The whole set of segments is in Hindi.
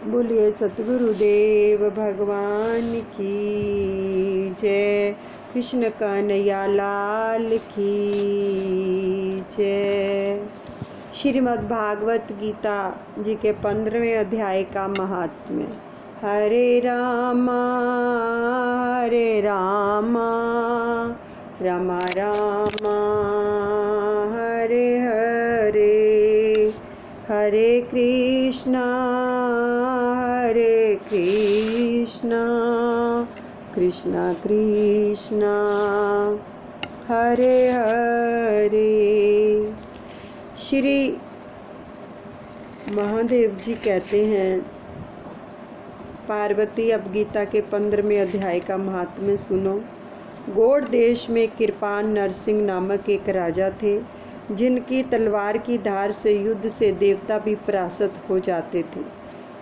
बोलिए सतगुरुदेव भगवान की जय। कृष्ण कन्हैया लाल की जय। श्रीमद् भागवत गीता जी के 15वें अध्याय का महात्म्य। हरे रामा रामा रामा हरे हरे, हरे कृष्णा कृष्णा कृष्णा हरे हरे। श्री महादेव जी कहते हैं, पार्वती अब गीता के 15वें अध्याय का महात्म्य सुनो। गौड़ देश में कृपान नरसिंह नामक एक राजा थे, जिनकी तलवार की धार से युद्ध से देवता भी परास्त हो जाते थे।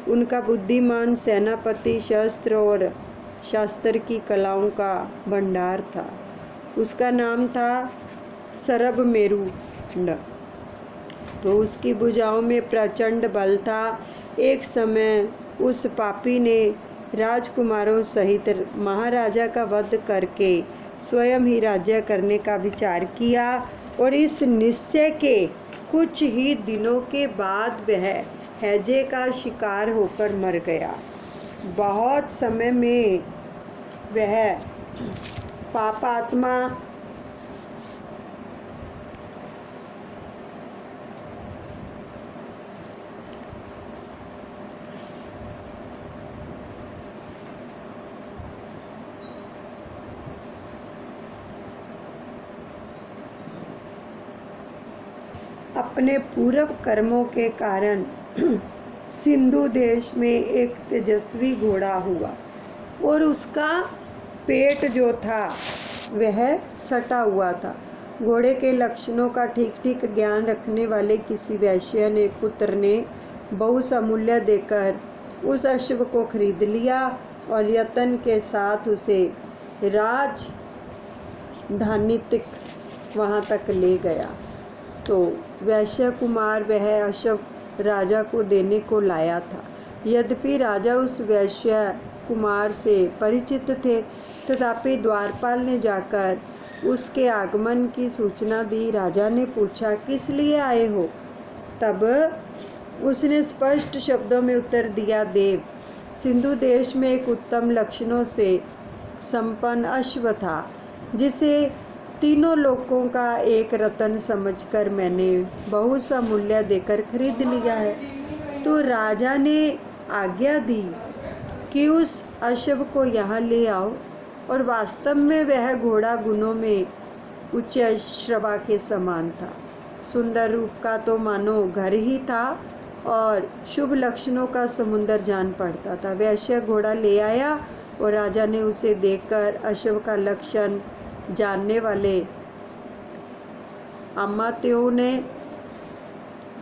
उनका बुद्धिमान सेनापति शस्त्र और शास्त्र की कलाओं का भंडार था। उसका नाम था सरब मेरुंड। तो उसकी भुजाओं में प्रचंड बल था। एक समय उस पापी ने राजकुमारों सहित महाराजा का वध करके स्वयं ही राज्य करने का विचार किया, और इस निश्चय के कुछ ही दिनों के बाद वह हैजे का शिकार होकर मर गया। बहुत समय में वह पापात्मा अपने पूर्व कर्मों के कारण सिंधु देश में एक तेजस्वी घोड़ा हुआ, और उसका पेट जो था वह सटा हुआ था। घोड़े के लक्षणों का ठीक ठीक ज्ञान रखने वाले किसी वैश्य ने पुत्र ने बहुत सा मूल्य देकर उस अश्व को खरीद लिया और यत्न के साथ उसे राजधानी तक वहाँ तक ले गया। तो वैश्य कुमार वह अश्व राजा को देने को लाया था। यद्यपि राजा उस वैश्य कुमार से परिचित थे, तथापि द्वारपाल ने जाकर उसके आगमन की सूचना दी। राजा ने पूछा, किस लिए आए हो? तब उसने स्पष्ट शब्दों में उत्तर दिया, देव, सिंधु देश में एक उत्तम लक्षणों से संपन्न अश्व था, जिसे तीनों लोकों का एक रत्न समझकर मैंने बहुत सा मूल्य देकर खरीद लिया है। तो राजा ने आज्ञा दी कि उस अश्व को यहाँ ले आओ। और वास्तव में वह घोड़ा गुणों में उच्च श्रवा के समान था। सुंदर रूप का तो मानो घर ही था, और शुभ लक्षणों का समुंदर जान पड़ता था। वैश्य घोड़ा ले आया और राजा ने उसे देखकर अश्व का लक्षण जानने वाले अमात्यों ने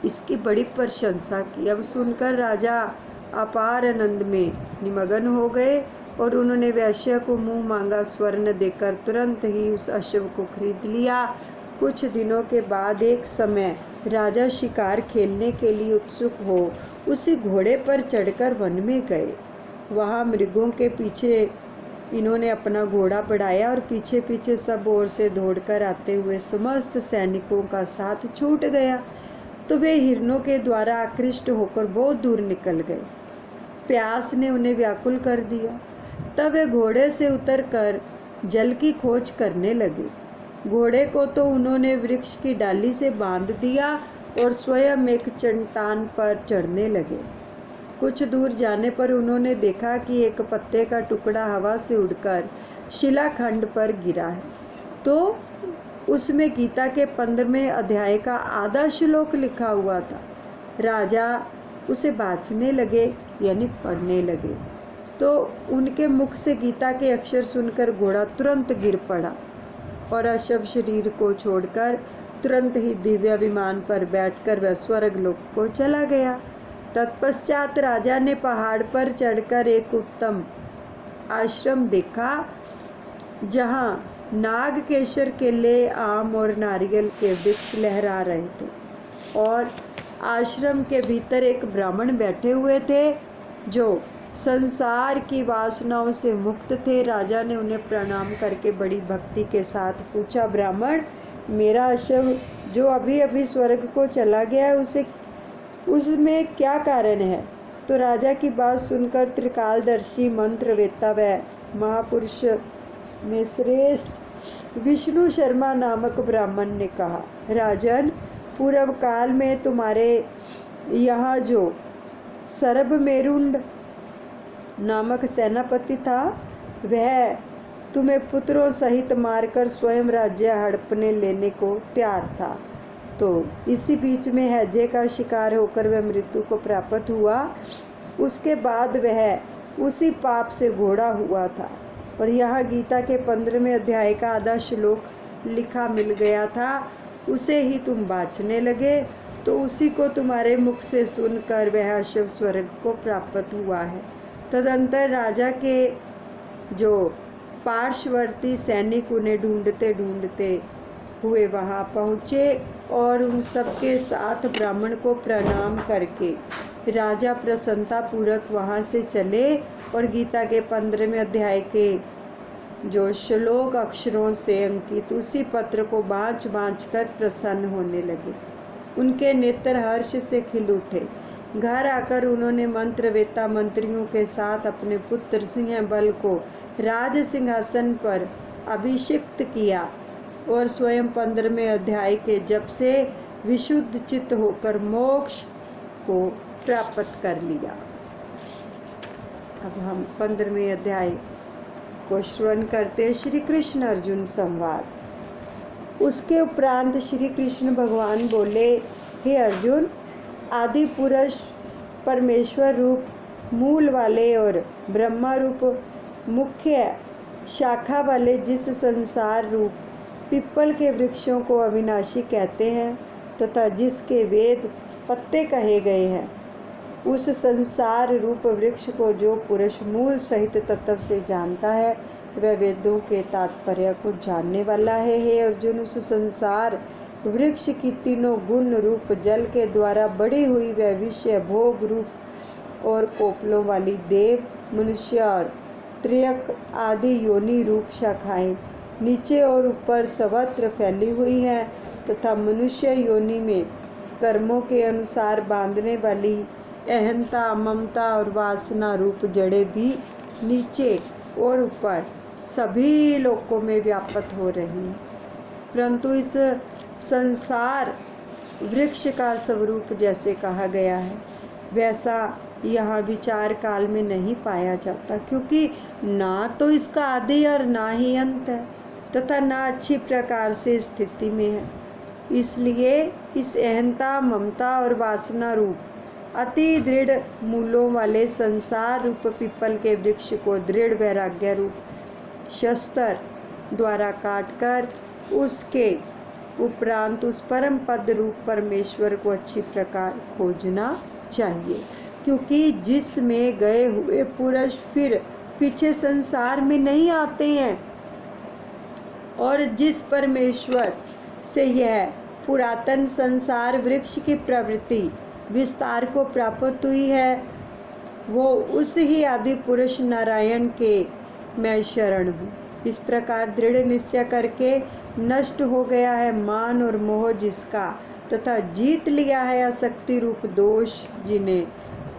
इसकी बड़ी प्रशंसा की। अब सुनकर राजा अपार आनंद में निमग्न हो गए, और उन्होंने वैश्य को मुंह मांगा स्वर्ण देकर तुरंत ही उस अश्व को खरीद लिया। कुछ दिनों के बाद एक समय राजा शिकार खेलने के लिए उत्सुक हो उसी घोड़े पर चढ़कर वन में गए। वहाँ मृगों के पीछे इन्होंने अपना घोड़ा बढ़ाया, और पीछे पीछे सब ओर से दौड़कर आते हुए समस्त सैनिकों का साथ छूट गया। तो वे हिरणों के द्वारा आकृष्ट होकर बहुत दूर निकल गए। प्यास ने उन्हें व्याकुल कर दिया। तब वे घोड़े से उतरकर जल की खोज करने लगे। घोड़े को तो उन्होंने वृक्ष की डाली से बांध दिया और स्वयं एक चट्टान पर चढ़ने लगे। कुछ दूर जाने पर उन्होंने देखा कि एक पत्ते का टुकड़ा हवा से उड़कर शिलाखंड पर गिरा है। तो उसमें गीता के 15वें अध्याय का आधा श्लोक लिखा हुआ था। राजा उसे बाँचने लगे, यानी पढ़ने लगे। तो उनके मुख से गीता के अक्षर सुनकर घोड़ा तुरंत गिर पड़ा, और अशव शरीर को छोड़कर तुरंत ही दिव्य विमान पर बैठकर वह स्वर्ग लोक को चला गया। तत्पश्चात राजा ने पहाड़ पर चढ़कर एक उत्तम आश्रम देखा, जहाँ नागकेशर केले, आम और नारियल के वृक्ष लहरा रहे थे, और आश्रम के भीतर एक ब्राह्मण बैठे हुए थे। जो संसार की वासनाओं से मुक्त थे। राजा ने उन्हें प्रणाम करके बड़ी भक्ति के साथ पूछा, ब्राह्मण, मेरा अश्व जो अभी अभी स्वर्ग को चला गया है उसमें क्या कारण है? तो राजा की बात सुनकर त्रिकालदर्शी मंत्रवेत्ता व महापुरुष में श्रेष्ठ विष्णु शर्मा नामक ब्राह्मण ने कहा, राजन, पूर्व काल में तुम्हारे यहाँ जो सरभमेरुंड नामक सेनापति था, वह तुम्हें पुत्रों सहित मारकर स्वयं राज्य हड़पने लेने को तैयार था। तो इसी बीच में हैजे का शिकार होकर वह मृत्यु को प्राप्त हुआ। उसके बाद वह उसी पाप से घोड़ा हुआ था। और यहाँ गीता के 15वें अध्याय का आधा श्लोक लिखा मिल गया था, उसे ही तुम बाँचने लगे, तो उसी को तुम्हारे मुख से सुनकर वह अश्व स्वर्ग को प्राप्त हुआ है। तदंतर राजा के जो पार्श्ववर्ती सैनिक उन्हें ढूंढते ढूंढते हुए वहां पहुँचे और उन सबके साथ ब्राह्मण को प्रणाम करके राजा प्रसन्नता पूर्वक वहाँ से चले और गीता के 15वें अध्याय के जो श्लोक अक्षरों से अंकित उसी पत्र को बाँच बाँच कर प्रसन्न होने लगे। उनके नेत्र हर्ष से खिल उठे। घर आकर उन्होंने मंत्रवेत्ता मंत्रियों के साथ अपने पुत्र सिंह बल को राज सिंहासन पर अभिषिक्त किया और स्वयं 15वें अध्याय के जप से विशुद्ध चित्त होकर मोक्ष को प्राप्त कर लिया। अब हम 15वें अध्याय को श्रवण करते। श्री कृष्ण अर्जुन संवाद। उसके उपरांत श्री कृष्ण भगवान बोले, हे अर्जुन, आदि पुरुष परमेश्वर रूप मूल वाले और ब्रह्मा रूप मुख्य शाखा वाले जिस संसार रूप पिप्पल के वृक्षों को अविनाशी कहते हैं तथा जिसके वेद पत्ते कहे गए हैं, उस संसार रूप वृक्ष को जो पुरुष मूल सहित तत्व से जानता है, वह वेदों के तात्पर्य को जानने वाला है। हे अर्जुन, उस संसार वृक्ष की तीनों गुण रूप जल के द्वारा बढ़ी हुई वह विषय भोग रूप और कोपलों वाली देव, मनुष्य और त्रियक आदि योनि रूप शाखाएं नीचे और ऊपर सर्वत्र फैली हुई हैं तथा मनुष्य योनि में कर्मों के अनुसार बांधने वाली अहंता, ममता और वासना रूप जड़ें भी नीचे और ऊपर सभी लोकों में व्याप्त हो रही हैं। परंतु इस संसार वृक्ष का स्वरूप जैसे कहा गया है, वैसा यहाँ विचार काल में नहीं पाया जाता, क्योंकि ना तो इसका आदि और ना ही अंत है तथा ना अच्छी प्रकार से स्थिति में है। इसलिए इस अहंता, ममता और वासना रूप अति दृढ़ मूलों वाले संसार रूप पिप्पल के वृक्ष को दृढ़ वैराग्य रूप शस्त्र द्वारा काटकर उसके उपरांत उस परम पद रूप परमेश्वर को अच्छी प्रकार खोजना चाहिए, क्योंकि जिसमें गए हुए पुरुष फिर पीछे संसार में नहीं आते हैं और जिस परमेश्वर से यह पुरातन संसार वृक्ष की प्रवृत्ति विस्तार को प्राप्त हुई है, वो उस ही आदि पुरुष नारायण के मैं शरण हूँ। इस प्रकार दृढ़ निश्चय करके नष्ट हो गया है मान और मोह जिसका, तथा जीत लिया है आसक्ति रूप दोष जिन्हें,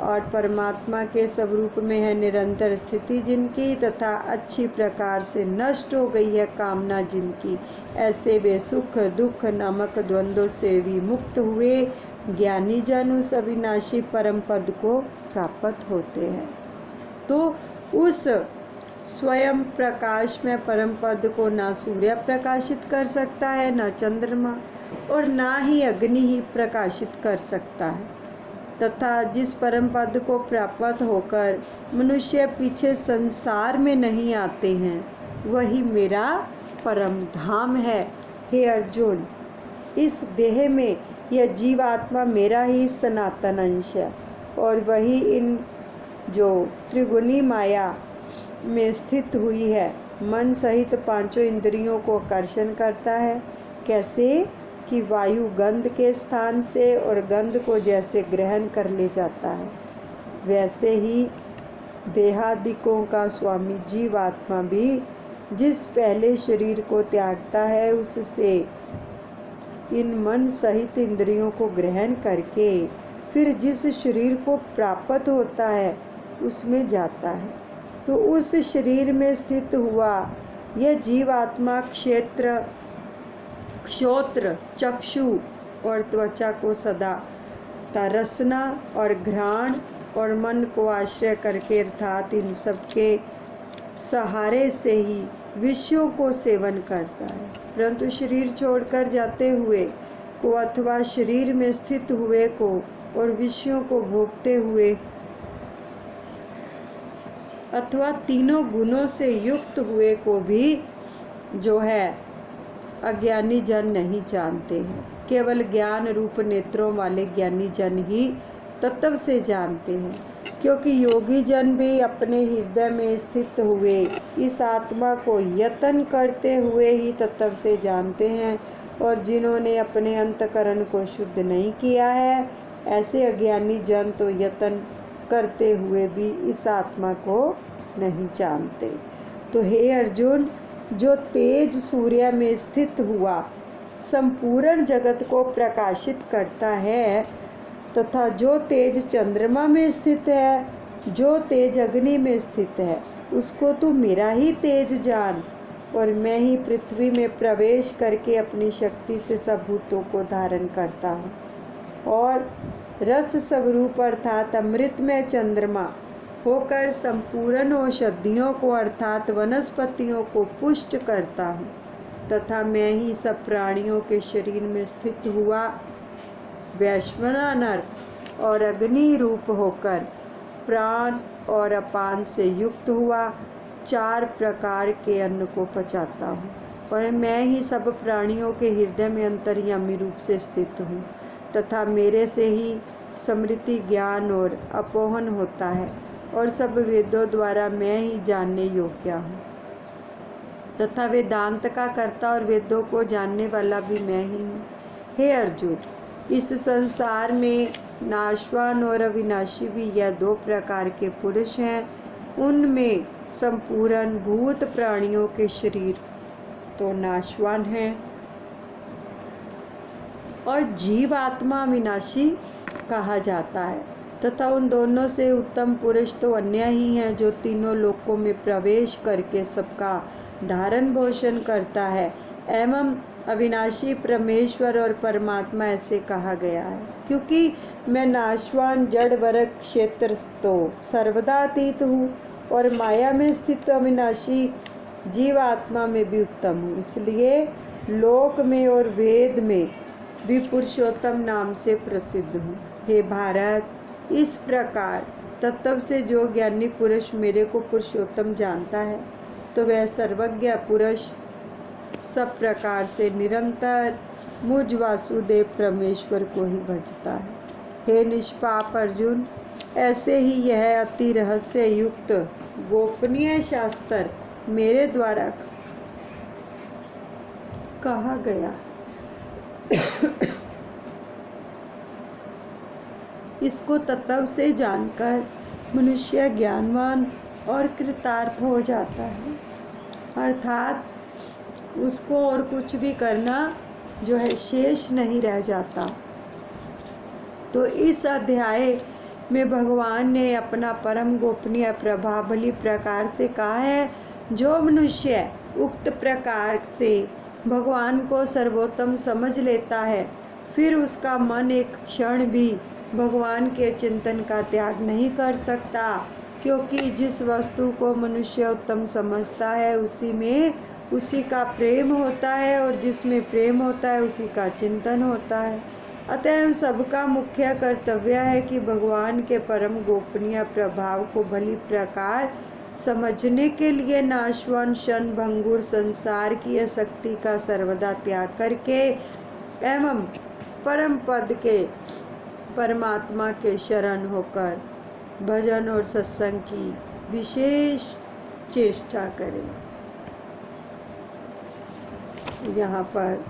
और परमात्मा के स्वरूप में है निरंतर स्थिति जिनकी, तथा अच्छी प्रकार से नष्ट हो गई है कामना जिनकी, ऐसे वे सुख दुख नामक द्वंद्वों से विमुक्त हुए ज्ञानी जन उस अविनाशी परम पद को प्राप्त होते हैं। तो उस स्वयं प्रकाश में परम पद को ना सूर्य प्रकाशित कर सकता है, ना चंद्रमा, और ना ही अग्नि ही प्रकाशित कर सकता है, तथा जिस परम पद को प्राप्त होकर मनुष्य पीछे संसार में नहीं आते हैं, वही मेरा परम धाम है। हे अर्जुन, इस देह में यह जीवात्मा मेरा ही सनातन अंश है और वही इन जो त्रिगुणी माया में स्थित हुई है मन सहित पांचों इंद्रियों को आकर्षण करता है। कैसे कि वायु गंध के स्थान से और गंध को जैसे ग्रहण कर ले जाता है, वैसे ही देहादिकों का स्वामी जीवात्मा भी जिस पहले शरीर को त्यागता है उससे इन मन सहित इंद्रियों को ग्रहण करके फिर जिस शरीर को प्राप्त होता है उसमें जाता है। तो उस शरीर में स्थित हुआ यह जीवात्मा क्षेत्र श्रोत्र चक्षु और त्वचा को सदा रसना और घ्राण और मन को आश्रय करके अर्थात इन सब के सहारे से ही विषयों को सेवन करता है। परंतु शरीर छोड़कर जाते हुए को अथवा शरीर में स्थित हुए को और विषयों को भोगते हुए अथवा तीनों गुणों से युक्त हुए को भी जो है अज्ञानी जन नहीं जानते हैं। केवल ज्ञान रूप नेत्रों वाले ज्ञानी जन ही तत्व से जानते हैं, क्योंकि योगी जन भी अपने हृदय में स्थित हुए इस आत्मा को यत्न करते हुए ही तत्व से जानते हैं, और जिन्होंने अपने अंतकरण को शुद्ध नहीं किया है ऐसे अज्ञानी जन तो यत्न करते हुए भी इस आत्मा को नहीं जानते। तो हे अर्जुन, जो तेज सूर्य में स्थित हुआ संपूर्ण जगत को प्रकाशित करता है तथा जो तेज चंद्रमा में स्थित है, जो तेज अग्नि में स्थित है, उसको तू मेरा ही तेज जान, और मैं ही पृथ्वी में प्रवेश करके अपनी शक्ति से सब भूतों को धारण करता हूँ और रस स्वरूप अर्थात अमृतमय चंद्रमा होकर संपूर्ण औषधियों को अर्थात वनस्पतियों को पुष्ट करता हूँ, तथा मैं ही सब प्राणियों के शरीर में स्थित हुआ वैश्वानर और अग्नि रूप होकर प्राण और अपान से युक्त हुआ 4 प्रकार के अन्न को पचाता हूँ, और मैं ही सब प्राणियों के हृदय में अंतर्यामी रूप से स्थित हूँ, तथा मेरे से ही स्मृति ज्ञान और अपोहन होता है, और सब वेदों द्वारा मैं ही जानने योग्य हूँ, तथा वेदांत का कर्ता और वेदों को जानने वाला भी मैं ही हूँ। हे अर्जुन, इस संसार में नाशवान और अविनाशी भी यह 2 प्रकार के पुरुष हैं। उनमें संपूर्ण भूत प्राणियों के शरीर तो नाशवान हैं और जीवात्मा विनाशी कहा जाता है, तथा उन दोनों से उत्तम पुरुष तो अन्य ही हैं जो तीनों लोकों में प्रवेश करके सबका धारण पोषण करता है। एवं अविनाशी परमेश्वर और परमात्मा ऐसे कहा गया है, क्योंकि मैं नाशवान जड़ वर्ग क्षेत्र तो सर्वदा अतीत हूँ और माया में स्थित अविनाशी जीवात्मा में भी उत्तम हूँ, इसलिए लोक में और वेद में भी पुरुषोत्तम नाम से प्रसिद्ध हूँ। हे भारत, इस प्रकार तत्व से जो ज्ञानी पुरुष मेरे को पुरुषोत्तम जानता है तो वह सर्वज्ञ पुरुष सब प्रकार से निरंतर मुझ वासुदेव परमेश्वर को ही भजता है। हे निष्पाप अर्जुन, ऐसे ही यह अति रहस्य युक्त गोपनीय शास्त्र मेरे द्वारा कहा गया। इसको तत्व से जानकर मनुष्य ज्ञानवान और कृतार्थ हो जाता है, अर्थात उसको और कुछ भी करना जो है शेष नहीं रह जाता। तो इस अध्याय में भगवान ने अपना परम गोपनीय प्रभावली प्रकार से कहा है, जो मनुष्य उक्त प्रकार से भगवान को सर्वोत्तम समझ लेता है फिर उसका मन एक क्षण भी भगवान के चिंतन का त्याग नहीं कर सकता, क्योंकि जिस वस्तु को मनुष्य उत्तम समझता है उसी में उसी का प्रेम होता है, और जिसमें प्रेम होता है उसी का चिंतन होता है। अतएव सबका मुख्य कर्तव्य है कि भगवान के परम गोपनीय प्रभाव को भली प्रकार समझने के लिए नाशवान क्षण भंगुर संसार की आसक्ति का सर्वदा त्याग करके एवं परम पद के परमात्मा के शरण होकर भजन और सत्संग की विशेष चेष्टा करें। यहाँ पर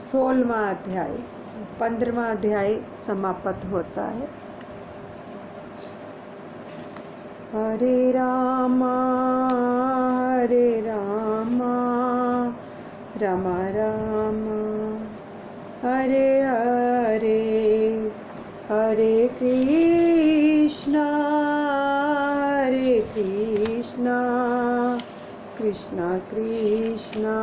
16वां अध्याय 15वां अध्याय समाप्त होता है। हरे रामा राम राम हरे हरे, हरे कृष्णा कृष्णा कृष्णा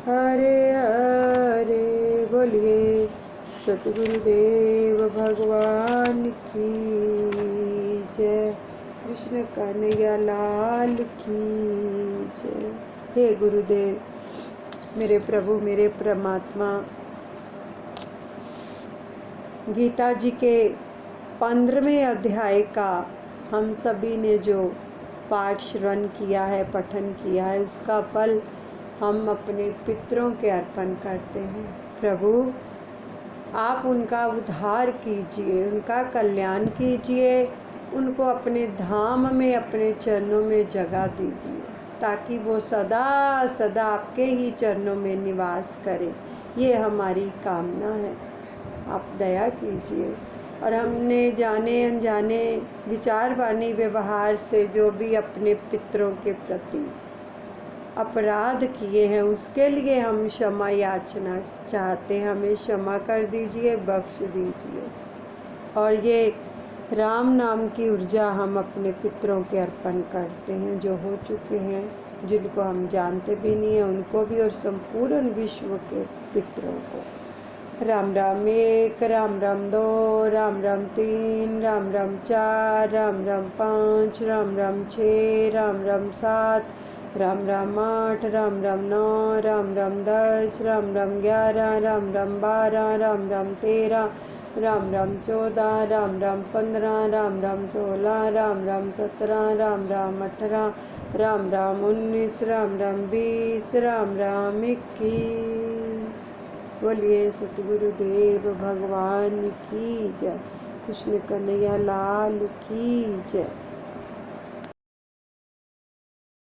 हरे हरे। बोलिए सतगुरुदेव भगवान की जय, कृष्ण कन्हैया लाल की जय। हे गुरुदेव, मेरे प्रभु, मेरे परमात्मा, गीता जी के 15वें अध्याय का हम सभी ने जो पाठ श्रवण किया है, पठन किया है, उसका फल हम अपने पितरों के अर्पण करते हैं। प्रभु, आप उनका उद्धार कीजिए, उनका कल्याण कीजिए, उनको अपने धाम में, अपने चरणों में जगह दीजिए, ताकि वो सदा सदा आपके ही चरणों में निवास करें। ये हमारी कामना है। आप दया कीजिए। और हमने जाने अनजाने विचार वाणी व्यवहार से जो भी अपने पितरों के प्रति अपराध किए हैं, उसके लिए हम क्षमा याचना चाहते हैं। हमें क्षमा कर दीजिए, बख्श दीजिए। और ये राम नाम की ऊर्जा हम अपने पितरों के अर्पण करते हैं, जो हो चुके हैं, जिनको हम जानते भी नहीं हैं उनको भी, और संपूर्ण विश्व के पितरों को। राम राम 1, राम राम 2, राम राम 3, राम राम 4, राम राम 5, राम राम 6, राम राम 7, राम राम 8, राम राम 9, राम राम 10, राम राम 11, राम राम 12, राम राम 13, राम राम 14, राम राम 15, राम राम 16, राम राम 17, राम राम 18, राम राम 19, राम राम 20, राम राम 21। बोलिए सतगुरुदेव भगवान की जय, कृष्ण कन्हैया लाल की जय।